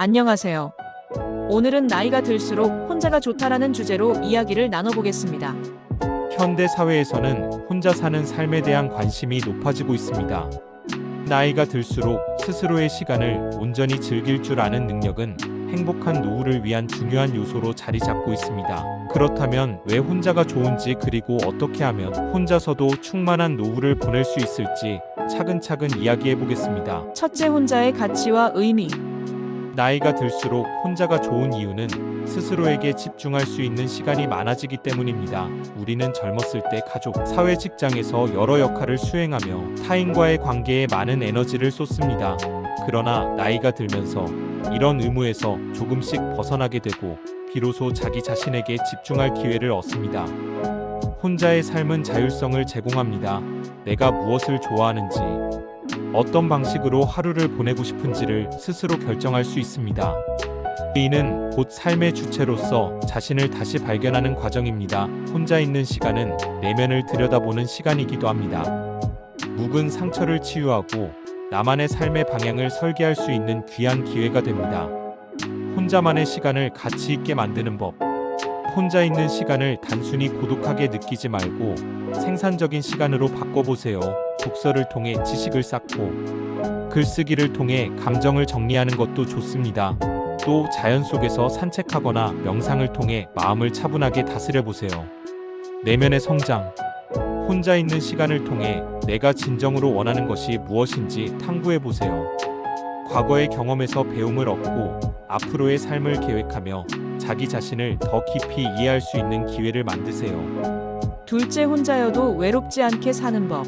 안녕하세요. 오늘은 나이가 들수록 혼자가 좋다라는 주제로 이야기를 나눠보겠습니다. 현대 사회에서는 혼자 사는 삶에 대한 관심이 높아지고 있습니다. 나이가 들수록 스스로의 시간을 온전히 즐길 줄 아는 능력은 행복한 노후를 위한 중요한 요소로 자리 잡고 있습니다. 그렇다면 왜 혼자가 좋은지, 그리고 어떻게 하면 혼자서도 충만한 노후를 보낼 수 있을지 차근차근 이야기해 보겠습니다. 첫째, 혼자의 가치와 의미. 나이가 들수록 혼자가 좋은 이유는 스스로에게 집중할 수 있는 시간이 많아지기 때문입니다. 우리는 젊었을 때 가족, 사회, 직장에서 여러 역할을 수행하며 타인과의 관계에 많은 에너지를 쏟습니다. 그러나 나이가 들면서 이런 의무에서 조금씩 벗어나게 되고 비로소 자기 자신에게 집중할 기회를 얻습니다. 혼자의 삶은 자율성을 제공합니다. 내가 무엇을 좋아하는지, 어떤 방식으로 하루를 보내고 싶은지를 스스로 결정할 수 있습니다. 이는 곧 삶의 주체로서 자신을 다시 발견하는 과정입니다. 혼자 있는 시간은 내면을 들여다보는 시간이기도 합니다. 묵은 상처를 치유하고 나만의 삶의 방향을 설계할 수 있는 귀한 기회가 됩니다. 혼자만의 시간을 가치 있게 만드는 법. 혼자 있는 시간을 단순히 고독하게 느끼지 말고 생산적인 시간으로 바꿔보세요. 독서를 통해 지식을 쌓고 글쓰기를 통해 감정을 정리하는 것도 좋습니다. 또 자연 속에서 산책하거나 명상을 통해 마음을 차분하게 다스려보세요. 내면의 성장. 혼자 있는 시간을 통해 내가 진정으로 원하는 것이 무엇인지 탐구해보세요. 과거의 경험에서 배움을 얻고 앞으로의 삶을 계획하며 자기 자신을 더 깊이 이해할 수 있는 기회를 만드세요. 둘째, 혼자여도 외롭지 않게 사는 법.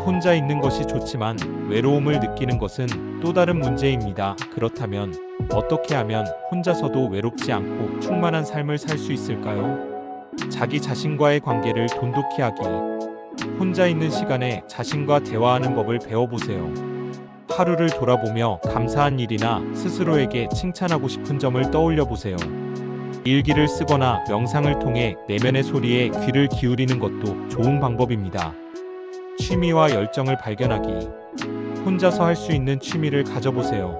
혼자 있는 것이 좋지만 외로움을 느끼는 것은 또 다른 문제입니다. 그렇다면 어떻게 하면 혼자서도 외롭지 않고 충만한 삶을 살 수 있을까요? 자기 자신과의 관계를 돈독히 하기. 혼자 있는 시간에 자신과 대화하는 법을 배워보세요. 하루를 돌아보며 감사한 일이나 스스로에게 칭찬하고 싶은 점을 떠올려 보세요. 일기를 쓰거나 명상을 통해 내면의 소리에 귀를 기울이는 것도 좋은 방법입니다. 취미와 열정을 발견하기. 혼자서 할 수 있는 취미를 가져보세요.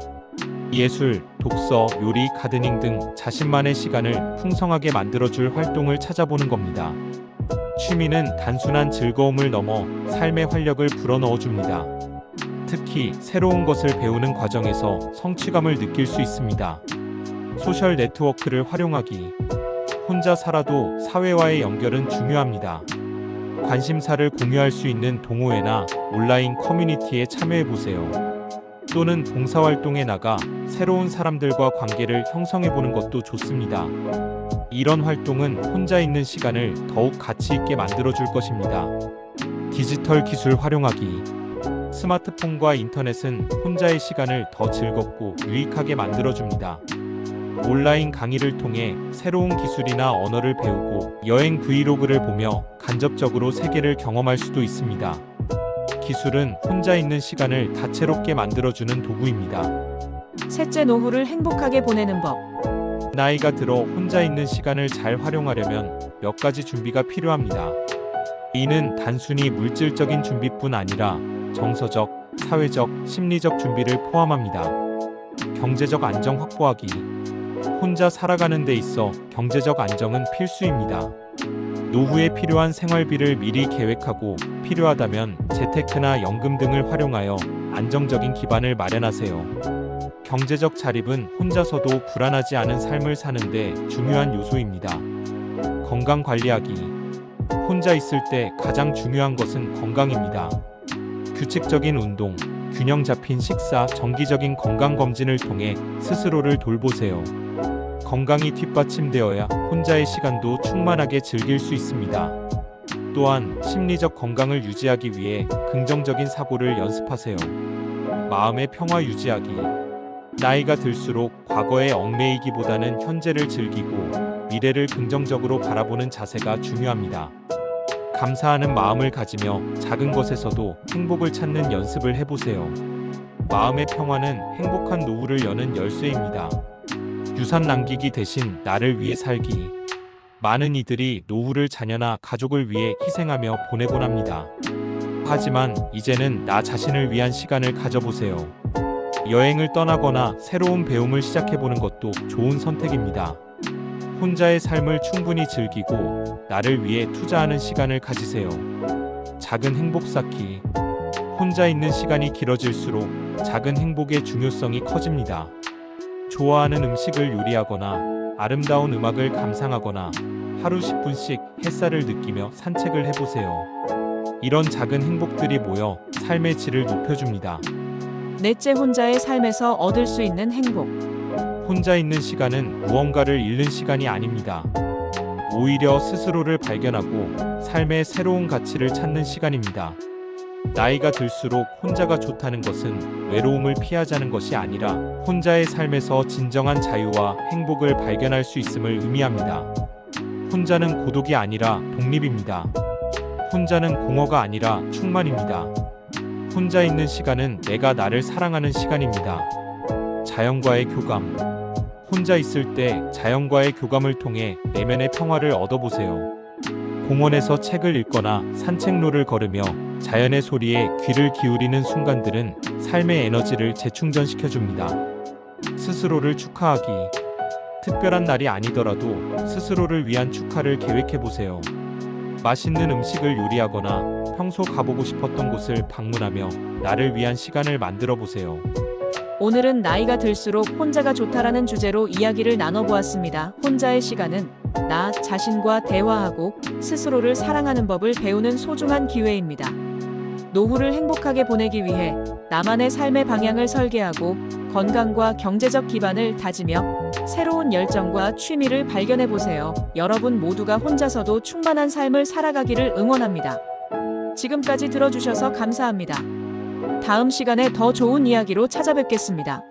예술, 독서, 요리, 가드닝 등 자신만의 시간을 풍성하게 만들어줄 활동을 찾아보는 겁니다. 취미는 단순한 즐거움을 넘어 삶의 활력을 불어넣어줍니다. 특히 새로운 것을 배우는 과정에서 성취감을 느낄 수 있습니다. 소셜 네트워크를 활용하기. 혼자 살아도 사회와의 연결은 중요합니다. 관심사를 공유할 수 있는 동호회나 온라인 커뮤니티에 참여해보세요. 또는 봉사활동에 나가 새로운 사람들과 관계를 형성해보는 것도 좋습니다. 이런 활동은 혼자 있는 시간을 더욱 가치 있게 만들어줄 것입니다. 디지털 기술 활용하기. 스마트폰과 인터넷은 혼자의 시간을 더 즐겁고 유익하게 만들어줍니다. 온라인 강의를 통해 새로운 기술이나 언어를 배우고 여행 브이로그를 보며 간접적으로 세계를 경험할 수도 있습니다. 기술은 혼자 있는 시간을 다채롭게 만들어주는 도구입니다. 셋째, 노후를 행복하게 보내는 법. 나이가 들어 혼자 있는 시간을 잘 활용하려면 몇 가지 준비가 필요합니다. 이는 단순히 물질적인 준비뿐 아니라 정서적, 사회적, 심리적 준비를 포함합니다. 경제적 안정 확보하기. 혼자 살아가는 데 있어 경제적 안정은 필수입니다. 노후에 필요한 생활비를 미리 계획하고 필요하다면 재테크나 연금 등을 활용하여 안정적인 기반을 마련하세요. 경제적 자립은 혼자서도 불안하지 않은 삶을 사는 데 중요한 요소입니다. 건강 관리하기. 혼자 있을 때 가장 중요한 것은 건강입니다. 규칙적인 운동, 균형 잡힌 식사, 정기적인 건강검진을 통해 스스로를 돌보세요. 건강이 뒷받침되어야 혼자의 시간도 충만하게 즐길 수 있습니다. 또한 심리적 건강을 유지하기 위해 긍정적인 사고를 연습하세요. 마음의 평화 유지하기. 나이가 들수록 과거에 얽매이기보다는 현재를 즐기고 미래를 긍정적으로 바라보는 자세가 중요합니다. 감사하는 마음을 가지며 작은 것에서도 행복을 찾는 연습을 해보세요. 마음의 평화는 행복한 노후를 여는 열쇠입니다. 유산 남기기 대신 나를 위해 살기. 많은 이들이 노후를 자녀나 가족을 위해 희생하며 보내곤 합니다. 하지만 이제는 나 자신을 위한 시간을 가져보세요. 여행을 떠나거나 새로운 배움을 시작해보는 것도 좋은 선택입니다. 혼자의 삶을 충분히 즐기고 나를 위해 투자하는 시간을 가지세요. 작은 행복 쌓기. 혼자 있는 시간이 길어질수록 작은 행복의 중요성이 커집니다. 좋아하는 음식을 요리하거나 아름다운 음악을 감상하거나 하루 10분씩 햇살을 느끼며 산책을 해보세요. 이런 작은 행복들이 모여 삶의 질을 높여줍니다. 넷째, 혼자의 삶에서 얻을 수 있는 행복. 혼자 있는 시간은 무언가를 잃는 시간이 아닙니다. 오히려 스스로를 발견하고 삶의 새로운 가치를 찾는 시간입니다. 나이가 들수록 혼자가 좋다는 것은 외로움을 피하자는 것이 아니라 혼자의 삶에서 진정한 자유와 행복을 발견할 수 있음을 의미합니다. 혼자는 고독이 아니라 독립입니다. 혼자는 공허가 아니라 충만입니다. 혼자 있는 시간은 내가 나를 사랑하는 시간입니다. 자연과의 교감. 혼자 있을 때 자연과의 교감을 통해 내면의 평화를 얻어보세요. 공원에서 책을 읽거나 산책로를 걸으며 자연의 소리에 귀를 기울이는 순간들은 삶의 에너지를 재충전시켜줍니다. 스스로를 축하하기. 특별한 날이 아니더라도 스스로를 위한 축하를 계획해보세요. 맛있는 음식을 요리하거나 평소 가보고 싶었던 곳을 방문하며 나를 위한 시간을 만들어보세요. 오늘은 나이가 들수록 혼자가 좋다라는 주제로 이야기를 나눠보았습니다. 혼자의 시간은 나 자신과 대화하고 스스로를 사랑하는 법을 배우는 소중한 기회입니다. 노후를 행복하게 보내기 위해 나만의 삶의 방향을 설계하고 건강과 경제적 기반을 다지며 새로운 열정과 취미를 발견해보세요. 여러분 모두가 혼자서도 충만한 삶을 살아가기를 응원합니다. 지금까지 들어주셔서 감사합니다. 다음 시간에 더 좋은 이야기로 찾아뵙겠습니다.